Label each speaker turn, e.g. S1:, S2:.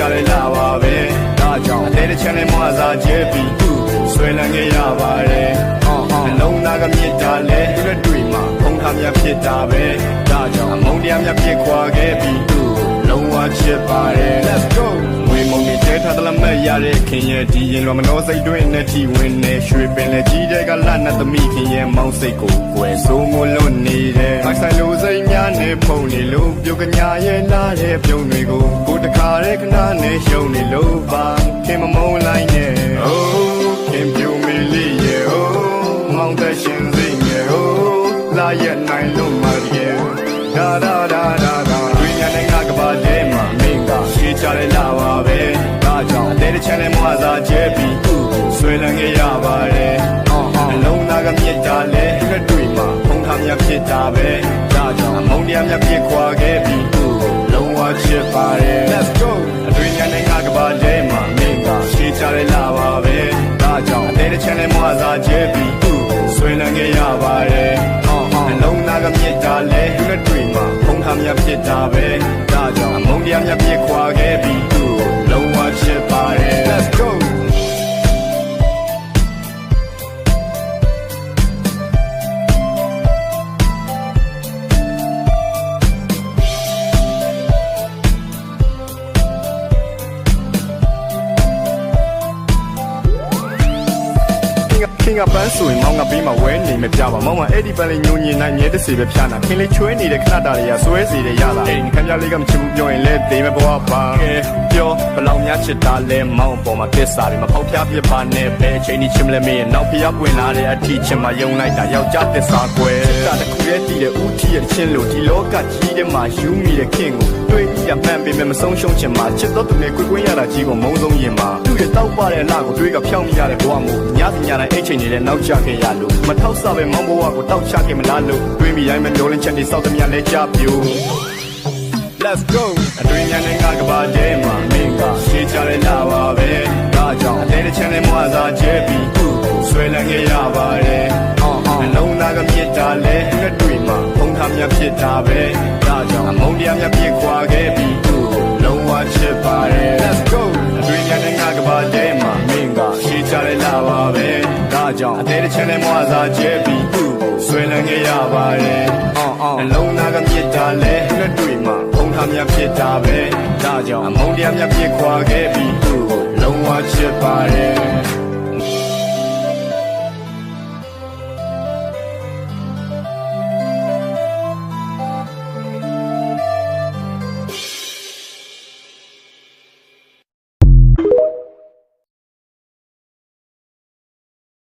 S1: chale lava be da jong de chale mo za je bi tu swai lan ge ya ba le long na ga myit da le tu twi ma khong kha mya phit da be da jong among tya mya phit khwa ge bi tu long wa chit ba le let's go မုံနေတဲထားသလားမရတဲ့ခင်ရဲ့ဒီရင်လောမနှောစိတ်တွင်းနဲ့ထီဝင်နေရွှေပင်လေကြီးတဲ့ကလတ်နဲ့သမီးခင်ရဲ့မောင်းစိတ်ကိုကွယ်ဆိုးမလွတ်နေတယ်။ဆိုင်လိုစိတ်များနဲ့ဖုန်နေလို့ပြုတ်ကညာရဲ့လာတဲ့ပြုံးတွေကိုကိုတခါတဲ့ခဏနဲ့ရှုံနေလို့ပါခင်မမုံလိုက်နဲ့ Oh ခင်ပြုံးမီလေးရဲ့ Oh မောင်းတဲ့ရှင်စိတ်ရဲ့ Oh လာရဲ့နိုင်လို့မရဲ့ဒါဒါဒါဒါဒွေညာနဲ့ငါကပါတဲ့မှာမင်းကရှေးချလဲလာပါပဲဒါကြောင့်အသေးတစ်ချက်နဲ့မွာစာကျဲပြီးဆွေလန်းခဲ့ရပါတယ်အလုံးသားကမြစ်တာလဲလက်တွေ့မှာဖုံးခါမြဖြစ်တာပဲဒါကြောင့်အမုန်းတရားမြဖြစ်ခွာခဲ့ပြီးလုံးဝချစ်ပါတယ် Let's go အတွေ့ညာနဲ့ငါကပါတဲ့မှာမင်းကရှေးချလဲလာပါပဲဒါကြောင့်အသေးတစ်ချက်နဲ့မွာစာကျဲပြီးဆွေလန်းခဲ့ရပါတယ်အလုံးသားကမြစ်တာလဲလက်တွေ့မှာဖုံးခါမြဖြစ်တာပဲဒါကြောင့်အမုန်းတရားမြဖြစ်ခွာခဲ့ပြီးလုံးဝချစ်ပါတယ် Let's goခင်ကပန်းဆိုရင်မောင်ကပေးမှာဝဲနေမပြပါမောင်မအဲ့ဒီပန်းလေးညိုညင်နိုင်မြဲတစေပဲဖြာနာခင်လေးချွဲနေတဲ့ခဏတာတွေကဆွဲစီတဲ့ရတာအိမ်ခမ်းပြလေးကမချစ်ဘူးပြောရင်လဲတေးမဲ့ဘဝပါကဲပြောဘလောင်များချစ်တာလဲမောင်ပေါ်မှာကစ္စာတွေမပေါက်ဖျားပြပါနဲ့ပဲအချိန်ကြီးချင်မလဲမင်းနောက်ဖျားပွင့်လာတဲ့အထီးချင်မှယုံလိုက်တာယောက်ျားသစ္စာကွယ်စစ်တာတစ်ခုရဲ့တည်တဲ့ဦးထီးရဲ့ချင်းလို့ဒီလောကကြီးထဲမှာယူမိတဲ့ခင်ကိုတွေးရမှန်ပေမဲ့မဆုံးရှုံးချင်မှာချစ်တော့သူနဲ့ကွင်းရတာကြီးကိုမုံဆုံးရင်မှာသူ့ရဲ့တောက်ပတဲ့အလှကိုတွေးကဖြောင်းမိရတဲ့ဘဝမို့ညစီညတိုင်းအိတ်ချိန်နေတဲ့နောက်ချခဲ့ရလို့မထောက်ဆပဲမောင်းဘဝကိုတောက်ချခဲ့မလားလို့တွေးမိတိုင်းမမျောလင်းချက်တွေစောက်သမျှလဲကြပြို Let's go အတွင်းညာနဲ့ငါကပါတဲ့မှာမင်းကရှေးချလဲလာပါပဲဒါကြောင့်အသေးတစ်ချက်နဲ့မွာစာကျဲပြီးဆွဲလန်းခဲ့ရပါတယ်အလုံးသားကမြစ်တာလဲလက်တွေ့မှာဖုံးခါမြဖြစ်တာပဲဒါကြောင့်အမုန်းတရားမြဖြစ်ခွာခဲ့ပြီးလုံးဝချစ်ပါတယ် Let's go အတွင်းညာနဲ့ငါကပါတဲ့မှာမင်းကရှေးချလဲလာပါပဲဒါကြောင့်အသေးတစ်ချက်နဲ့မွာစာကျဲပြီးဆွဲလန်းခဲ့ရပါတယ်အလုံးသားကမြစ်တာလဲလက်တွေ့မှာဖုံးခါမြဖြစ်တာပဲဒါကြောင့်အမုန်းတရားမြဖြစ်ခွာခဲ့ပြီးလုံးဝချစ်ပါတယ်